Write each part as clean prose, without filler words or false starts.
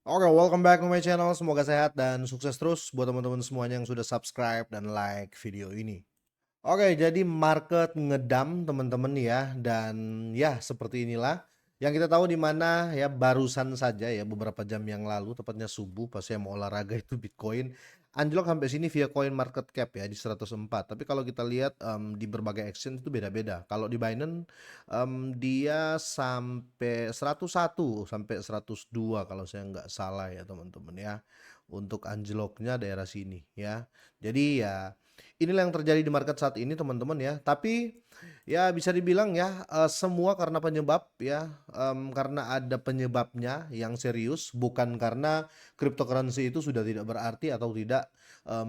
Oke, welcome back to my channel. Semoga sehat dan sukses terus buat teman-teman semuanya yang sudah subscribe dan like video ini. Oke, jadi market ngedam teman-teman ya, dan ya seperti inilah yang kita tahu di mana ya barusan saja ya beberapa jam yang lalu tepatnya subuh pas saya mau olahraga itu Bitcoin anjlok sampai sini via coin market cap ya di 104. Tapi kalau kita lihat di berbagai exchange itu beda-beda. Kalau di Binance dia sampai 101 sampai 102 kalau saya nggak salah ya teman-teman ya. Untuk anjloknya daerah sini ya. Jadi ya inilah yang terjadi di market saat ini teman-teman ya. Tapi ya bisa dibilang ya semua karena penyebab ya, karena ada penyebabnya yang serius, bukan karena cryptocurrency itu sudah tidak berarti atau tidak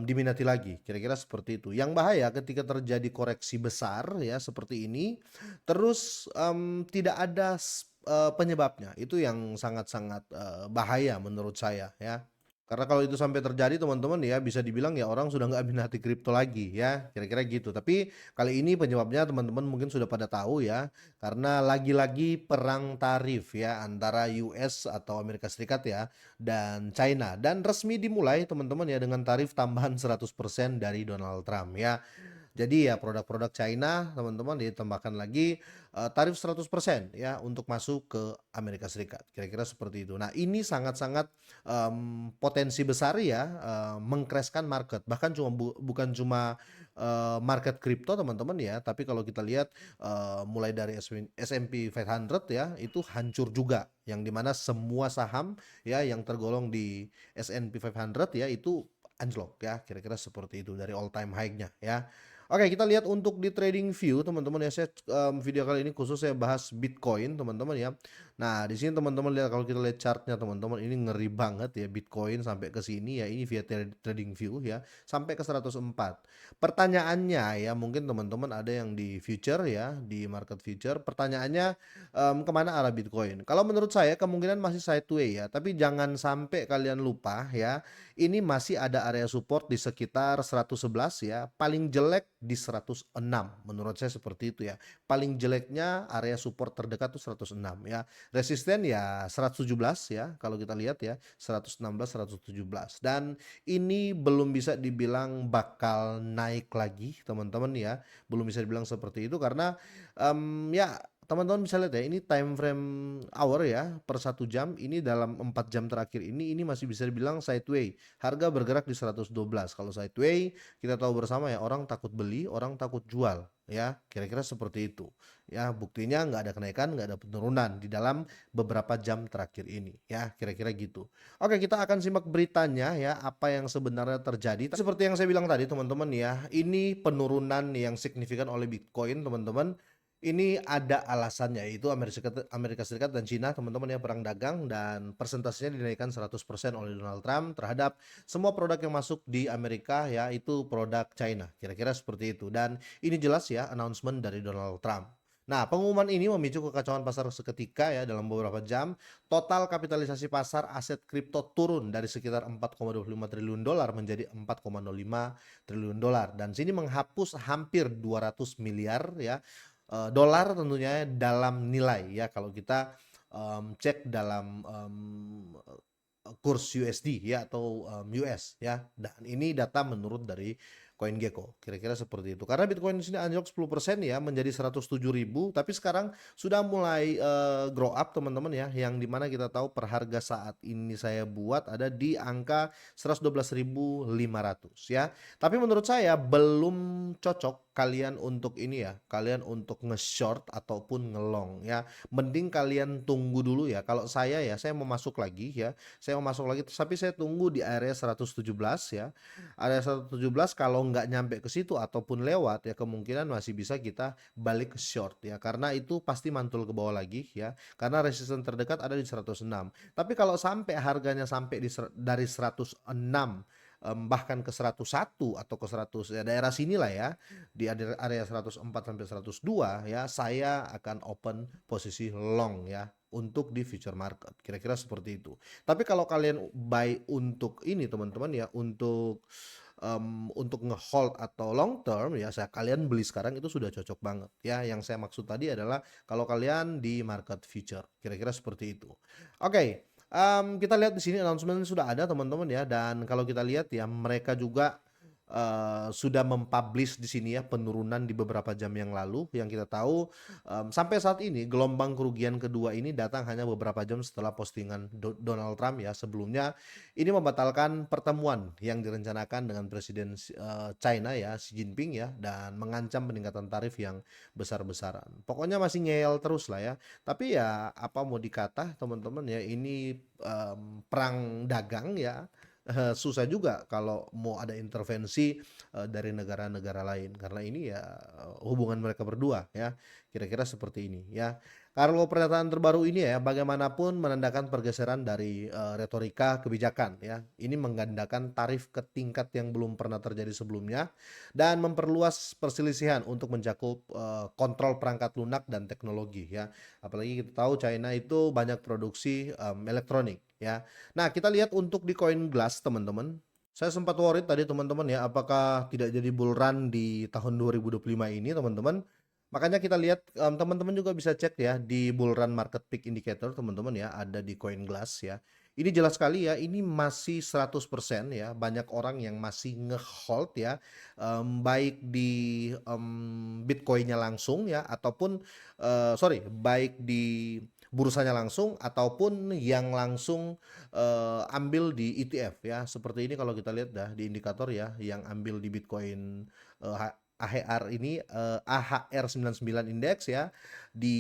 diminati lagi. Kira-kira seperti itu. Yang bahaya ketika terjadi koreksi besar ya seperti ini, terus tidak ada penyebabnya. Itu yang sangat-sangat bahaya menurut saya ya. Karena kalau itu sampai terjadi teman-teman ya bisa dibilang ya orang sudah nggak minati kripto lagi ya, kira-kira gitu. Tapi kali ini penyebabnya teman-teman mungkin sudah pada tahu ya, karena lagi-lagi perang tarif ya antara US atau Amerika Serikat ya dan China, dan resmi dimulai teman-teman ya dengan tarif tambahan 100% dari Donald Trump ya. Jadi ya produk-produk China teman-teman ditambahkan lagi tarif 100% ya untuk masuk ke Amerika Serikat. Kira-kira seperti itu. Nah, ini sangat-sangat potensi besar ya mengcrashkan market. Bahkan bukan cuma market kripto teman-teman ya, tapi kalau kita lihat mulai dari S&P 500 ya itu hancur juga, yang dimana semua saham ya yang tergolong di S&P 500 ya itu anjlok ya, kira-kira seperti itu dari all time high-nya ya. Oke, kita lihat untuk di trading view teman-teman ya. Saya video kali ini khusus saya bahas Bitcoin teman-teman ya. Nah, di sini teman-teman lihat, kalau kita lihat chartnya teman-teman, ini ngeri banget ya Bitcoin sampai ke sini ya. Ini via trading view ya, sampai ke 104. Pertanyaannya ya, mungkin teman-teman ada yang di future ya, di market future. Pertanyaannya kemana arah Bitcoin? Kalau menurut saya kemungkinan masih sideways ya. Tapi jangan sampai kalian lupa ya, ini masih ada area support di sekitar 111 ya, paling jelek di 106, menurut saya seperti itu ya. Paling jeleknya area support terdekat tuh 106 ya. Resisten ya 117 ya, kalau kita lihat ya 116, 117, dan ini belum bisa dibilang bakal naik lagi teman-teman ya. Belum bisa dibilang seperti itu karena ya teman-teman bisa lihat ya, ini time frame hour ya, per 1 jam, ini dalam 4 jam terakhir ini masih bisa dibilang sideways. Harga bergerak di 112. Kalau sideways kita tahu bersama ya, orang takut beli, orang takut jual ya, kira-kira seperti itu. Ya, buktinya nggak ada kenaikan, nggak ada penurunan di dalam beberapa jam terakhir ini ya, kira-kira gitu. Oke, kita akan simak beritanya ya, apa yang sebenarnya terjadi. Seperti yang saya bilang tadi teman-teman ya, ini penurunan yang signifikan oleh Bitcoin teman-teman. Ini ada alasannya, yaitu Amerika Serikat dan Cina teman-teman ya, perang dagang, dan persentasenya dinaikkan 100% oleh Donald Trump terhadap semua produk yang masuk di Amerika ya, itu produk China. Kira-kira seperti itu. Dan ini jelas ya announcement dari Donald Trump. Nah, pengumuman ini memicu kekacauan pasar seketika ya dalam beberapa jam. Total kapitalisasi pasar aset kripto turun dari sekitar 4,25 triliun dolar menjadi 4,05 triliun dolar, dan sini menghapus hampir 200 miliar ya dolar tentunya dalam nilai ya, kalau kita cek dalam kurs USD ya, atau US ya, dan ini data menurut dari CoinGecko, kira-kira seperti itu. Karena Bitcoin di sini anjlok 10% ya menjadi 107.000, tapi sekarang sudah mulai grow up teman-teman ya, yang dimana kita tahu per harga saat ini saya buat ada di angka 112.500 ya. Tapi menurut saya belum cocok kalian untuk ini ya, kalian untuk nge-short ataupun ngelong ya. Mending kalian tunggu dulu ya. Kalau saya ya, saya mau masuk lagi ya. Saya mau masuk lagi, tapi saya tunggu di area 117 ya. Area 117 kalau nggak nyampe ke situ ataupun lewat ya, kemungkinan masih bisa kita balik ke short ya. Karena itu pasti mantul ke bawah lagi ya. Karena resisten terdekat ada di 106. Tapi kalau sampai harganya sampai dari 106, bahkan ke 101 atau ke 100 ya, daerah sinilah ya, di area 104 sampai 102 ya, saya akan open posisi long ya untuk di future market, kira-kira seperti itu. Tapi kalau kalian buy untuk ini teman-teman ya, untuk ngehold atau long term ya, saya kalian beli sekarang itu sudah cocok banget ya. Yang saya maksud tadi adalah kalau kalian di market future, kira-kira seperti itu. Oke, Kita lihat di sini announcement sudah ada teman-teman ya, dan kalau kita lihat ya mereka juga, sudah mempublish di sini ya penurunan di beberapa jam yang lalu, yang kita tahu, sampai saat ini gelombang kerugian kedua ini datang hanya beberapa jam setelah postingan Donald Trump ya. Sebelumnya ini membatalkan pertemuan yang direncanakan dengan Presiden China ya, Xi Jinping ya, dan mengancam peningkatan tarif yang besar-besaran. Pokoknya masih ngeyel terus lah ya. Tapi ya apa mau dikata teman-teman ya, ini, perang dagang ya, susah juga kalau mau ada intervensi, dari negara-negara lain karena ini ya, hubungan mereka berdua ya, kira-kira seperti ini ya. Kalau pernyataan terbaru ini ya bagaimanapun menandakan pergeseran dari, retorika kebijakan ya. Ini menggandakan tarif ke tingkat yang belum pernah terjadi sebelumnya dan memperluas perselisihan untuk mencakup, kontrol perangkat lunak dan teknologi ya. Apalagi kita tahu China itu banyak produksi, elektronik ya. Nah, kita lihat untuk di koin Glass teman-teman. Saya sempat worried tadi teman-teman ya, apakah tidak jadi bull run di tahun 2025 ini teman-teman. Makanya kita lihat, teman-teman juga bisa cek ya di bull run market peak indicator teman-teman ya, ada di koin Glass ya. Ini jelas sekali ya, ini masih 100% ya, banyak orang yang masih nge-hold ya, baik di, Bitcoin-nya langsung ya, ataupun, sorry, baik di bursanya langsung ataupun yang langsung, ambil di ETF ya. Seperti ini kalau kita lihat dah di indikator ya, yang ambil di Bitcoin, AHR ini, AHR99 Index ya, di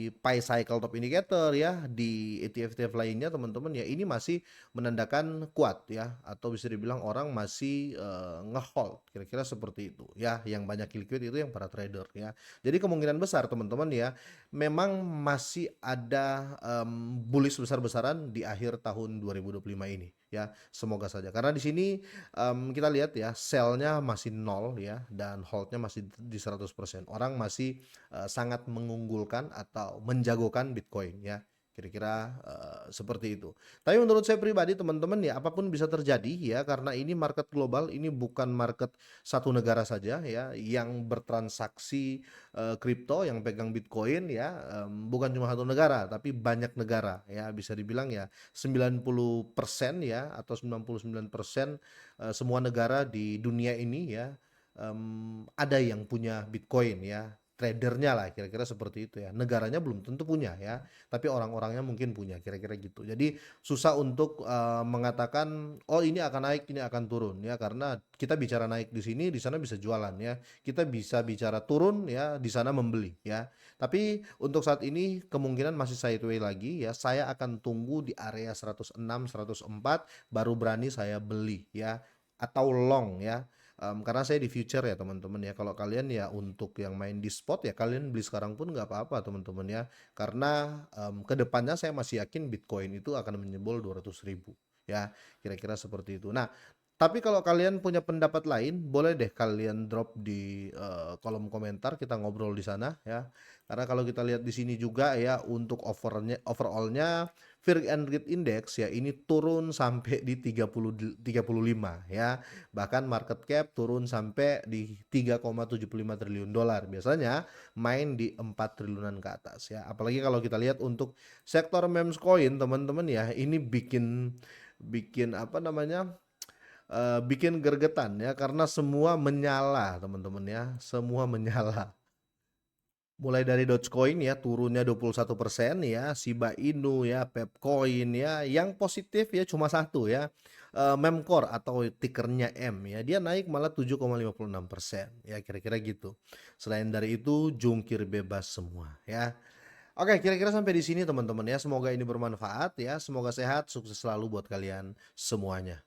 Pi Cycle Top Indicator ya, di ETF-ETF lainnya teman-teman ya, ini masih menandakan kuat ya, atau bisa dibilang orang masih, nge-hold, kira-kira seperti itu ya. Yang banyak liquid itu yang para trader ya. Jadi kemungkinan besar teman-teman ya, memang masih ada, bullish besar-besaran di akhir tahun 2025 ini ya, semoga saja. Karena di sini, kita lihat ya sell-nya masih nol ya dan hold-nya masih di 100%. Orang masih, sangat mengunggulkan atau menjagokan Bitcoin ya, kira-kira, seperti itu. Tapi menurut saya pribadi teman-teman ya apapun bisa terjadi ya, karena ini market global, ini bukan market satu negara saja ya yang bertransaksi, kripto, yang pegang Bitcoin ya, bukan cuma satu negara tapi banyak negara ya, bisa dibilang ya 90% ya atau 99%, semua negara di dunia ini ya, ada yang punya Bitcoin ya, tradernya lah kira-kira seperti itu ya. Negaranya belum tentu punya ya, tapi orang-orangnya mungkin punya, kira-kira gitu. Jadi susah untuk, mengatakan, "Oh ini akan naik, ini akan turun," ya karena kita bicara naik di sini, di sana bisa jualan ya. Kita bisa bicara turun ya, di sana membeli ya. Tapi untuk saat ini kemungkinan masih sideways lagi ya, saya akan tunggu di area 106, 104 baru berani saya beli ya, atau long ya. Karena saya di future ya teman-teman ya, kalau kalian ya untuk yang main di spot ya kalian beli sekarang pun nggak apa-apa teman-teman ya. Karena, ke depannya saya masih yakin Bitcoin itu akan menjebol 200.000 ya, kira-kira seperti itu. Nah, tapi kalau kalian punya pendapat lain, boleh deh kalian drop di, kolom komentar, kita ngobrol di sana ya. Karena kalau kita lihat di sini juga ya untuk overall-nya Fear and Greed Index ya ini turun sampai di 35 ya. Bahkan market cap turun sampai di 3,75 triliun dolar. Biasanya main di 4 triliunan ke atas ya. Apalagi kalau kita lihat untuk sektor memes coin teman-teman ya, ini bikin bikin apa namanya? Bikin gergetan ya karena semua menyala teman-teman ya, semua menyala. Mulai dari Dogecoin ya turunnya 21% ya, Shiba Inu ya, Pepcoin ya, yang positif ya cuma satu ya, Memcore atau tickernya M ya, dia naik malah 7,56% ya kira-kira gitu. Selain dari itu jungkir bebas semua ya. Oke kira-kira sampai di sini teman-teman ya, semoga ini bermanfaat ya, semoga sehat, sukses selalu buat kalian semuanya.